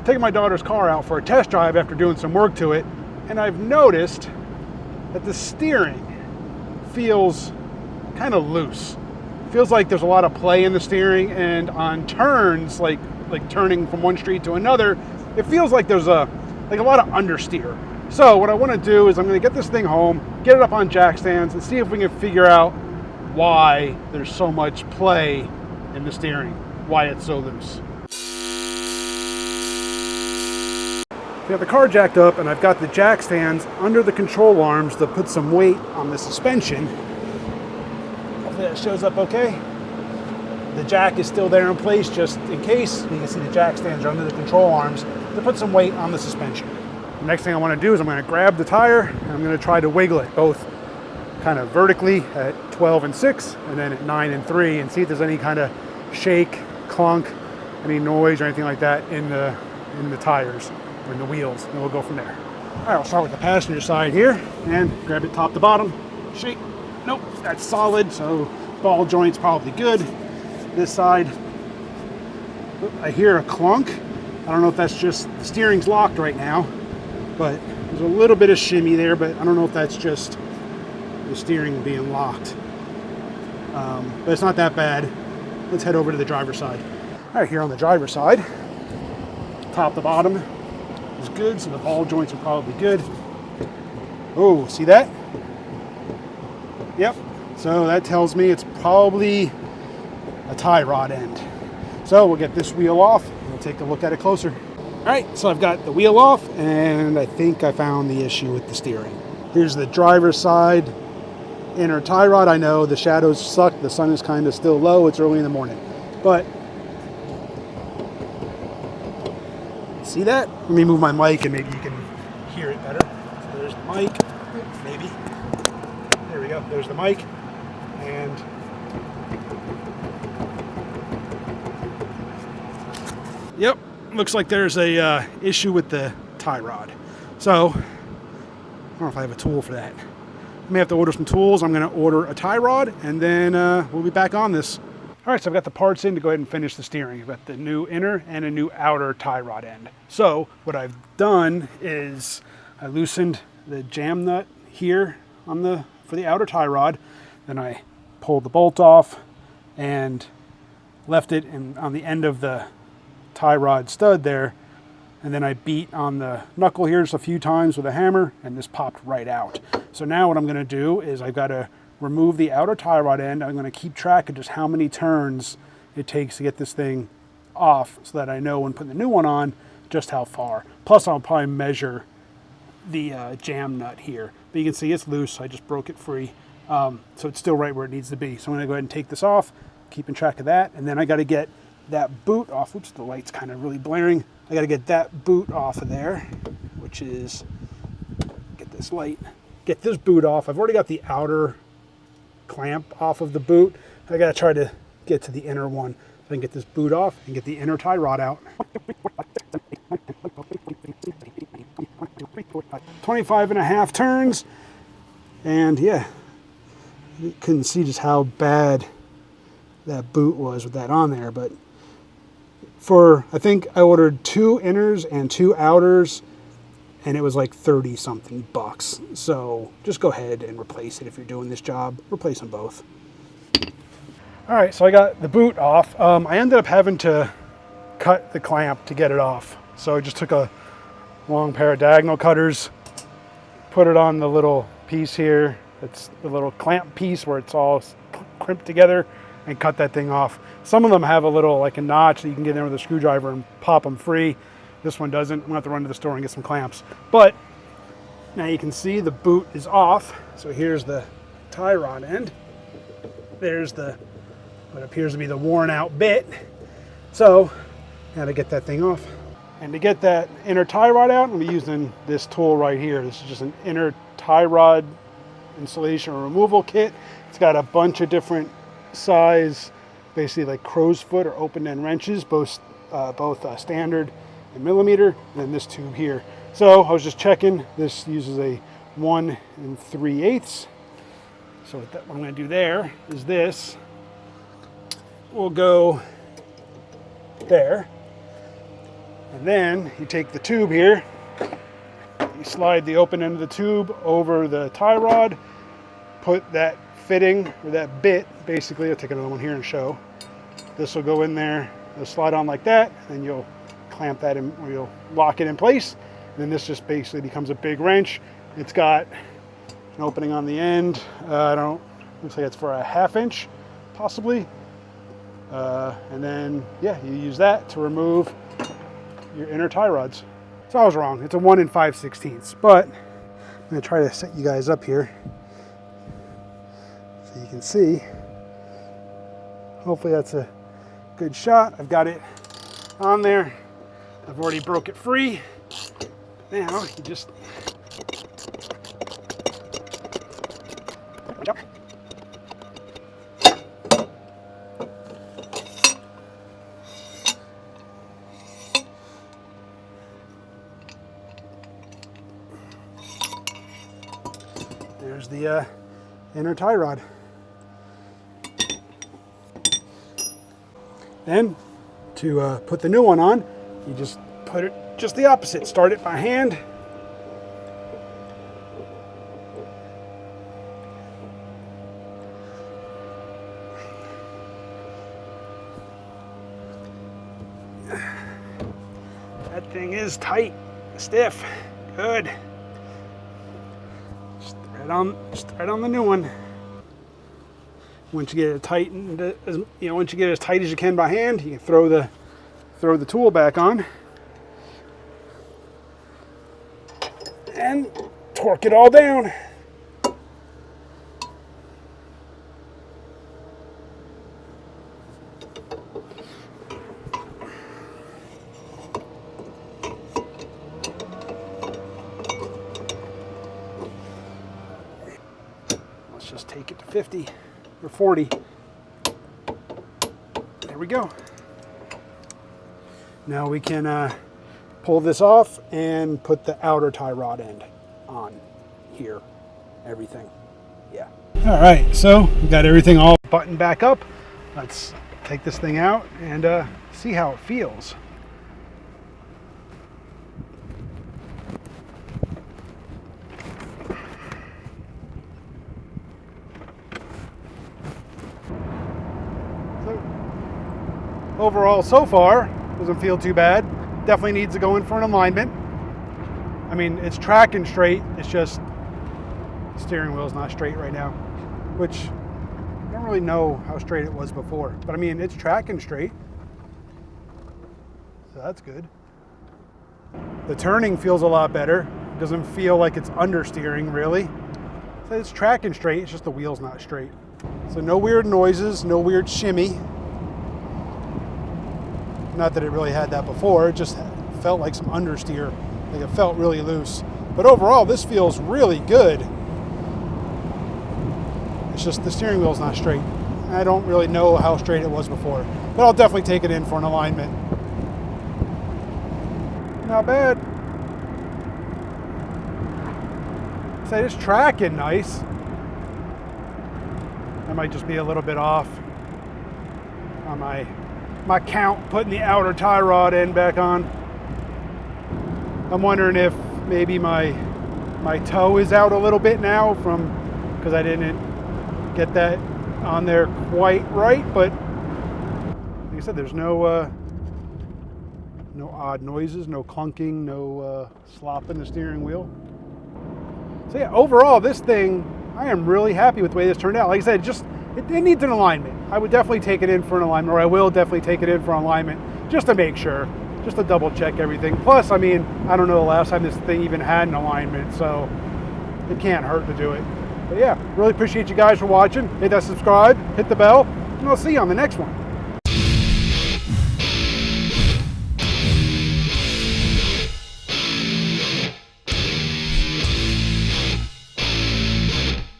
taking my daughter's car out for a test drive after doing some work to it, and I've noticed that the steering feels kind of loose. Feels like there's a lot of play in the steering, and on turns, like turning from one street to another, it feels like there's a lot of understeer. So what I want to do is I'm going to get this thing home, get it up on jack stands, and see if we can figure out why there's so much play in the steering, why it's so loose. I got the car jacked up, and I've got the jack stands under the control arms to put some weight on the suspension. Hopefully that shows up okay. The jack is still there in place just in case. You can see the jack stands are under the control arms to put some weight on the suspension. The next thing I want to do is I'm going to grab the tire and I'm going to try to wiggle it both kind of vertically at 12 and 6 and then at 9 and 3 and see if there's any kind of shake, clunk, any noise or anything like that in the tires or in the wheels, and we'll go from there. All right, I'll start with the passenger side here and grab it top to bottom. Shake. Nope, that's solid, so ball joint's probably good. This side, I hear a clunk. I don't know if that's just the steering's locked right now, but there's a little bit of shimmy there, but I don't know if that's just the steering being locked. But it's not that bad. Let's head over to the driver's side. All right, here on the driver's side, top to bottom is good, so the ball joints are probably good. Oh, see that? Yep, so that tells me it's probably a tie rod end. So we'll get this wheel off and we'll take a look at it closer. All right, so I've got the wheel off and I think I found the issue with the steering. Here's the driver's side inner tie rod. I know the shadows suck, the sun is kind of still low, it's early in the morning, but see that? Let me move my mic and maybe you can hear it better. So there's the mic, maybe. There we go, there's the mic. And yep, looks like there's a issue with the tie rod. So, I don't know if I have a tool for that. I may have to order some tools. I'm going to order a tie rod and then we'll be back on this. All right, so I've got the parts in to go ahead and finish the steering. I've got the new inner and a new outer tie rod end. So what I've done is I loosened the jam nut here for the outer tie rod. Then I pulled the bolt off and left it on the end of the tie rod stud there. And then I beat on the knuckle here just a few times with a hammer and this popped right out. So now what I'm going to do is I've got to remove the outer tie rod end. I'm going to keep track of just how many turns it takes to get this thing off so that I know when putting the new one on just how far. Plus I'll probably measure the jam nut here. But you can see it's loose. I just broke it free. So it's still right where it needs to be. So I'm going to go ahead and take this off, keeping track of that. And then I got to get that boot off. Oops, the light's kind of really blaring. I got to get that boot off of there, which is, get this boot off. I've already got the outer clamp off of the boot. I got to try to get to the inner one so I can get this boot off and get the inner tie rod out. 25.5 turns, and yeah, you couldn't see just how bad that boot was with that on there, but I think I ordered 2 inners and 2 outers, and it was like 30 something bucks. So just go ahead and replace it if you're doing this job. Replace them both. All right, so I got the boot off. I ended up having to cut the clamp to get it off. So I just took a long pair of diagonal cutters, put it on the little piece here. It's the little clamp piece where it's all crimped together, and cut that thing off. Some of them have a little, like a notch that you can get in there with a screwdriver and pop them free. This one doesn't. I'm gonna have to run to the store and get some clamps. But now you can see the boot is off. So here's the tie rod end. There's what appears to be the worn out bit. So, gotta get that thing off. And to get that inner tie rod out, I'm using this tool right here. This is just an inner tie rod installation or removal kit. It's got a bunch of different size, basically like crow's foot or open end wrenches, both standard and millimeter, and then this tube here. So I was just checking, this uses a 1 3/8. So what I'm going to do there is this will go there, And then you take the tube here, you slide the open end of the tube over the tie rod, put that fitting, or that bit, basically, I'll take another one here and show. This will go in there, it'll slide on like that, and you'll clamp that in, or you'll lock it in place. And then this just basically becomes a big wrench. It's got an opening on the end. Looks like it's for a 1/2 inch, possibly. And then, yeah, you use that to remove your inner tie rods. So I was wrong. It's a 1 5/16, but I'm gonna try to set you guys up here so you can see. Hopefully that's a good shot. I've got it on there. I've already broke it free. Now you just there's the inner tie rod. Then to put the new one on, you just put it just the opposite. Start it by hand. That thing is tight, stiff, good. Just thread on the new one. Once you get it tightened, once you get it as tight as you can by hand, you can throw the tool back on and torque it all down. Let's just take it to 50 or 40. There we go. Now we can pull this off and put the outer tie rod end on here. Everything. Yeah. All right, so we got everything all buttoned back up. Let's take this thing out and see how it feels. Overall, so far, doesn't feel too bad. Definitely needs to go in for an alignment. I mean, it's tracking straight. It's just the steering wheel's not straight right now, which I don't really know how straight it was before. But I mean, it's tracking straight, so that's good. The turning feels a lot better. It doesn't feel like it's understeering really. So it's tracking straight. It's just the wheel's not straight. So no weird noises, no weird shimmy. Not that it really had that before, it just felt like some understeer, like it felt really loose. But overall, this feels really good. It's just the steering wheel's not straight. I don't really know how straight it was before, but I'll definitely take it in for an alignment. Not bad. So it's tracking nice. I might just be a little bit off on my count putting the outer tie rod end back on. I'm wondering if maybe my toe is out a little bit now because I didn't get that on there quite right, but like I said, there's no odd noises, no clunking, no slop in the steering wheel. So yeah, overall this thing, I am really happy with the way this turned out. Like I said, it needs an alignment. I would definitely take it in for an alignment, or I will definitely take it in for an alignment just to make sure, just to double check everything. Plus, I mean, I don't know the last time this thing even had an alignment, so it can't hurt to do it. But yeah, really appreciate you guys for watching. Hit that subscribe, hit the bell, and I'll see you on the next one.